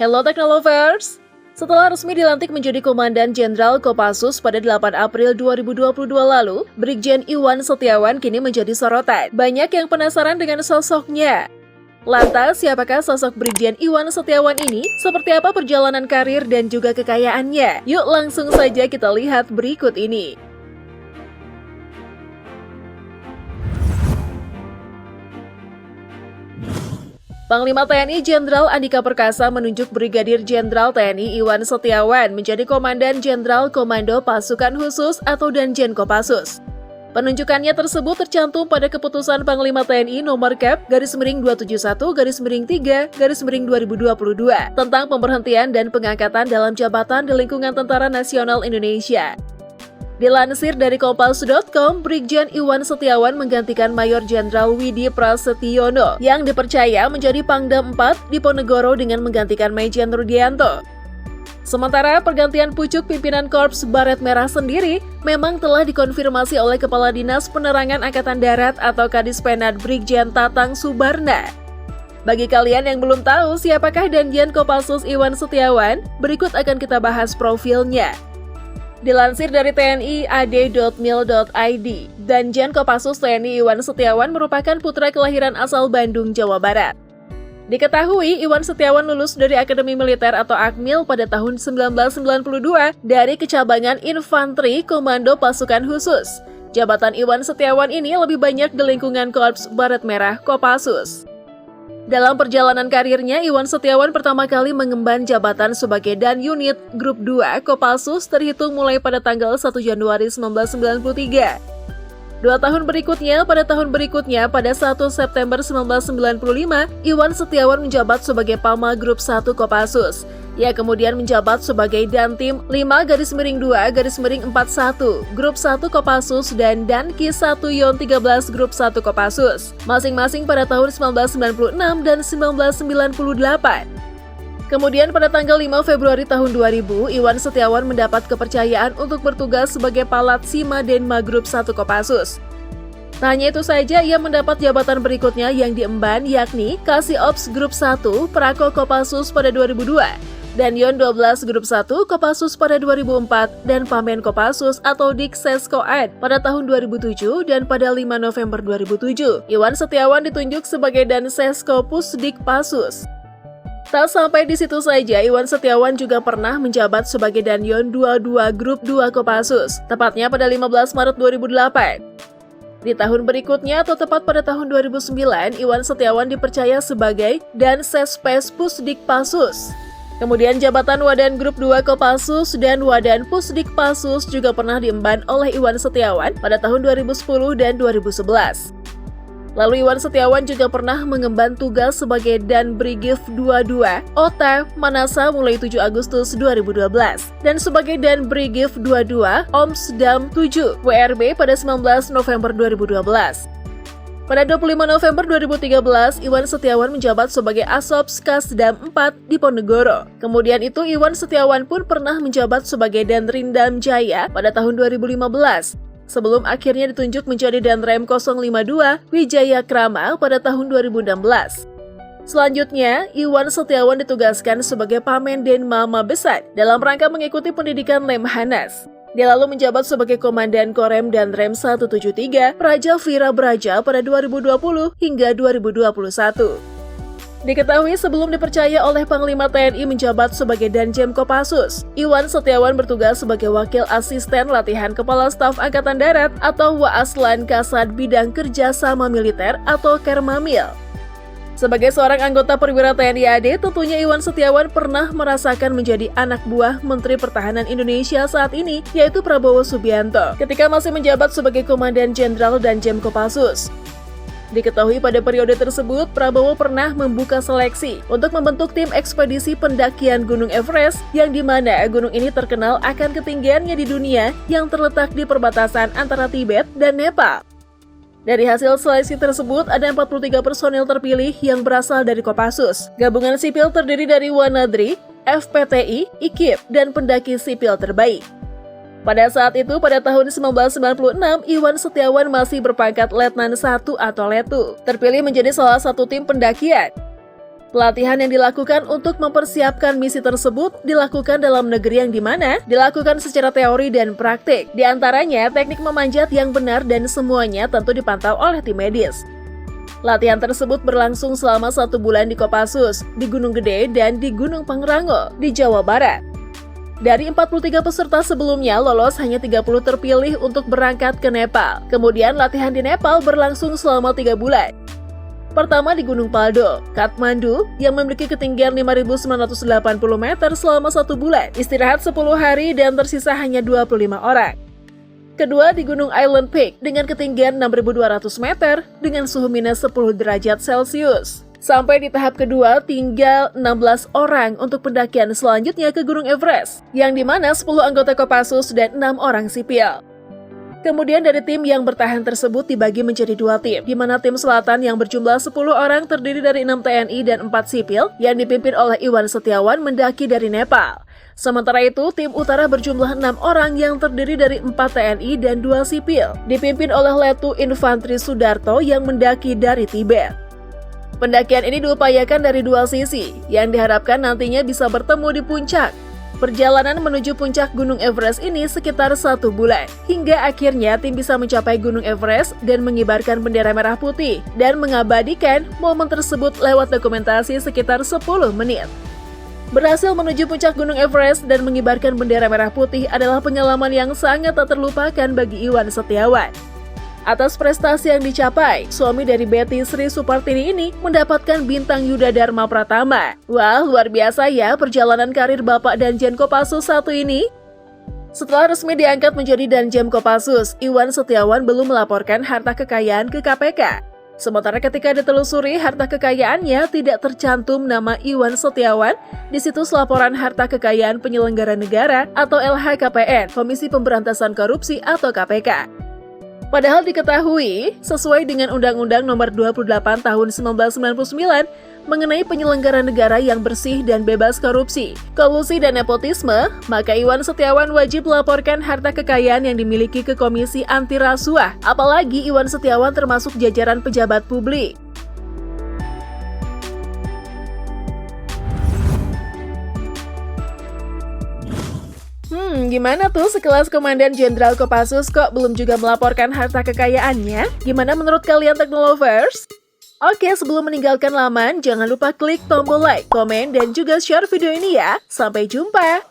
Hello Teknolovers! Setelah resmi dilantik menjadi Komandan Jenderal Kopassus pada 8 April 2022 lalu, Brigjen Iwan Setiawan kini menjadi sorotan. Banyak yang penasaran dengan sosoknya. Lantas, siapakah sosok Brigjen Iwan Setiawan ini? Seperti apa perjalanan karir dan juga kekayaannya? Yuk langsung saja kita lihat berikut ini. Panglima TNI Jenderal Andika Perkasa menunjuk Brigadir Jenderal TNI Iwan Setiawan menjadi Komandan Jenderal Komando Pasukan Khusus atau Danjen Kopassus. Penunjukannya tersebut tercantum pada keputusan Panglima TNI nomor Kap/271-3/2022 tentang pemberhentian dan pengangkatan dalam jabatan di lingkungan Tentara Nasional Indonesia. Dilansir dari Kompas.com, Brigjen Iwan Setiawan menggantikan Mayor Jenderal Widi Prasetyono yang dipercaya menjadi Pangdam 4 Diponegoro dengan menggantikan Majen Rudianto. Sementara pergantian pucuk pimpinan Korps Baret Merah sendiri memang telah dikonfirmasi oleh Kepala Dinas Penerangan Angkatan Darat atau Kadispenad Brigjen Tatang Subarna. Bagi kalian yang belum tahu siapakah Danjen Kopassus Iwan Setiawan, berikut akan kita bahas profilnya. Dilansir dari tni.ad.mil.id, Danjen Kopassus TNI Iwan Setiawan merupakan putra kelahiran asal Bandung, Jawa Barat. Diketahui Iwan Setiawan lulus dari Akademi Militer atau Akmil pada tahun 1992 dari Kecabangan Infanteri Komando Pasukan Khusus. Jabatan Iwan Setiawan ini lebih banyak di lingkungan Korps Baret Merah Kopassus. Dalam perjalanan karirnya, Iwan Setiawan pertama kali mengemban jabatan sebagai Dan Unit Grup 2 Kopassus terhitung mulai pada tanggal 1 Januari 1993. Pada tahun berikutnya, pada 1 September 1995, Iwan Setiawan menjabat sebagai Pama Grup 1 Kopassus. Ia kemudian menjabat sebagai Dantim 5-2-41 Grup 1 Kopassus dan Danki 1 Yon 13 Grup 1 Kopassus, masing-masing pada tahun 1996 dan 1998. Kemudian pada tanggal 5 Februari tahun 2000, Iwan Setiawan mendapat kepercayaan untuk bertugas sebagai Palat Sima Denma Grup 1 Kopassus. Tak hanya itu saja, ia mendapat jabatan berikutnya yang diemban yakni Kasih Ops Grup 1 Prako Kopassus pada 2002, dan Yon 12 Grup 1 Kopassus pada 2004, dan Pamen Kopassus atau Dikseskoad pada tahun 2007, dan pada 5 November 2007, Iwan Setiawan ditunjuk sebagai Dansesko Pusdikpassus. Tak sampai di situ saja, Iwan Setiawan juga pernah menjabat sebagai Danyon 22 Grup 2 Kopassus, tepatnya pada 15 Maret 2008. Di tahun berikutnya atau tepat pada tahun 2009, Iwan Setiawan dipercaya sebagai Dansespes Pusdikpassus. Kemudian jabatan Wadan Grup 2 Kopassus dan Wadan Pusdikpassus juga pernah diemban oleh Iwan Setiawan pada tahun 2010 dan 2011. Lalu Iwan Setiawan juga pernah mengemban tugas sebagai Dan Brigif 22 OTA Manasa mulai 7 Agustus 2012 dan sebagai Dan Brigif 22 Omsdam 7 WRB pada 19 November 2012. Pada 25 November 2013, Iwan Setiawan menjabat sebagai Asops Kasdam 4 Diponegoro. Kemudian itu Iwan Setiawan pun pernah menjabat sebagai Danrindam Jaya pada tahun 2015. Sebelum akhirnya ditunjuk menjadi Danrem 052 Wijaya Krama pada tahun 2016. Selanjutnya, Iwan Setiawan ditugaskan sebagai Pamen Denma Mabesat dalam rangka mengikuti pendidikan Lemhanas. Dia lalu menjabat sebagai Komandan Korem Danrem 173 Praja Vira Braja pada 2020 hingga 2021. Diketahui sebelum dipercaya oleh Panglima TNI menjabat sebagai Danjem Kopassus, Iwan Setiawan bertugas sebagai Wakil Asisten Latihan Kepala Staf Angkatan Darat atau Waaslan Kasad Bidang Kerjasama Militer atau Kermamil. Sebagai seorang anggota perwira TNI AD, tentunya Iwan Setiawan pernah merasakan menjadi anak buah Menteri Pertahanan Indonesia saat ini, yaitu Prabowo Subianto, ketika masih menjabat sebagai Komandan Jenderal Danjem Kopassus. Diketahui pada periode tersebut, Prabowo pernah membuka seleksi untuk membentuk tim ekspedisi pendakian Gunung Everest, yang dimana gunung ini terkenal akan ketinggiannya di dunia yang terletak di perbatasan antara Tibet dan Nepal. Dari hasil seleksi tersebut, ada 43 personil terpilih yang berasal dari Kopassus. Gabungan sipil terdiri dari Wanadri, FPTI, IKIP, dan pendaki sipil terbaik. Pada saat itu, pada tahun 1996, Iwan Setiawan masih berpangkat Letnan 1 atau Letu, terpilih menjadi salah satu tim pendakian. Pelatihan yang dilakukan untuk mempersiapkan misi tersebut dilakukan dalam negeri yang dimana dilakukan secara teori dan praktik. Di antaranya teknik memanjat yang benar dan semuanya tentu dipantau oleh tim medis. Latihan tersebut berlangsung selama 1 bulan di Kopassus, di Gunung Gede, dan di Gunung Pangrango, di Jawa Barat. Dari 43 peserta sebelumnya, lolos hanya 30 terpilih untuk berangkat ke Nepal. Kemudian latihan di Nepal berlangsung selama 3 bulan. Pertama di Gunung Paldo, Kathmandu, yang memiliki ketinggian 5.980 meter selama 1 bulan, istirahat 10 hari dan tersisa hanya 25 orang. Kedua di Gunung Island Peak dengan ketinggian 6.200 meter dengan suhu minus 10 derajat Celcius. Sampai di tahap kedua, tinggal 16 orang untuk pendakian selanjutnya ke Gunung Everest, yang dimana 10 anggota Kopassus dan 6 orang sipil. Kemudian dari tim yang bertahan tersebut dibagi menjadi 2 tim, di mana tim selatan yang berjumlah 10 orang terdiri dari 6 TNI dan 4 sipil yang dipimpin oleh Iwan Setiawan mendaki dari Nepal. Sementara itu, tim utara berjumlah 6 orang yang terdiri dari 4 TNI dan 2 sipil, dipimpin oleh Letu Infantri Sudarto yang mendaki dari Tibet. Pendakian ini diupayakan dari 2 sisi, yang diharapkan nantinya bisa bertemu di puncak. Perjalanan menuju puncak Gunung Everest ini sekitar 1 bulan, hingga akhirnya tim bisa mencapai Gunung Everest dan mengibarkan bendera merah putih dan mengabadikan momen tersebut lewat dokumentasi sekitar 10 menit. Berhasil menuju puncak Gunung Everest dan mengibarkan bendera merah putih adalah pengalaman yang sangat tak terlupakan bagi Iwan Setiawan. Atas prestasi yang dicapai, suami dari Betty Sri Supartini ini mendapatkan bintang Yuda Dharma Pratama. Wah, luar biasa ya perjalanan karir Bapak Danjen Kopassus satu ini. Setelah resmi diangkat menjadi Danjen Kopassus, Iwan Setiawan belum melaporkan harta kekayaan ke KPK. Sementara ketika ditelusuri, harta kekayaannya tidak tercantum nama Iwan Setiawan di situs laporan harta kekayaan penyelenggara negara atau LHKPN, Komisi Pemberantasan Korupsi atau KPK. Padahal diketahui, sesuai dengan Undang-Undang Nomor 28 Tahun 1999 mengenai penyelenggara negara yang bersih dan bebas korupsi, kolusi dan nepotisme, maka Iwan Setiawan wajib melaporkan harta kekayaan yang dimiliki ke Komisi Anti Rasuah. Apalagi Iwan Setiawan termasuk jajaran pejabat publik. Gimana tuh sekelas Komandan Jenderal Kopassus kok belum juga melaporkan harta kekayaannya? Gimana menurut kalian Teknolovers? Oke, sebelum meninggalkan laman, jangan lupa klik tombol like, komen, dan juga share video ini ya. Sampai jumpa!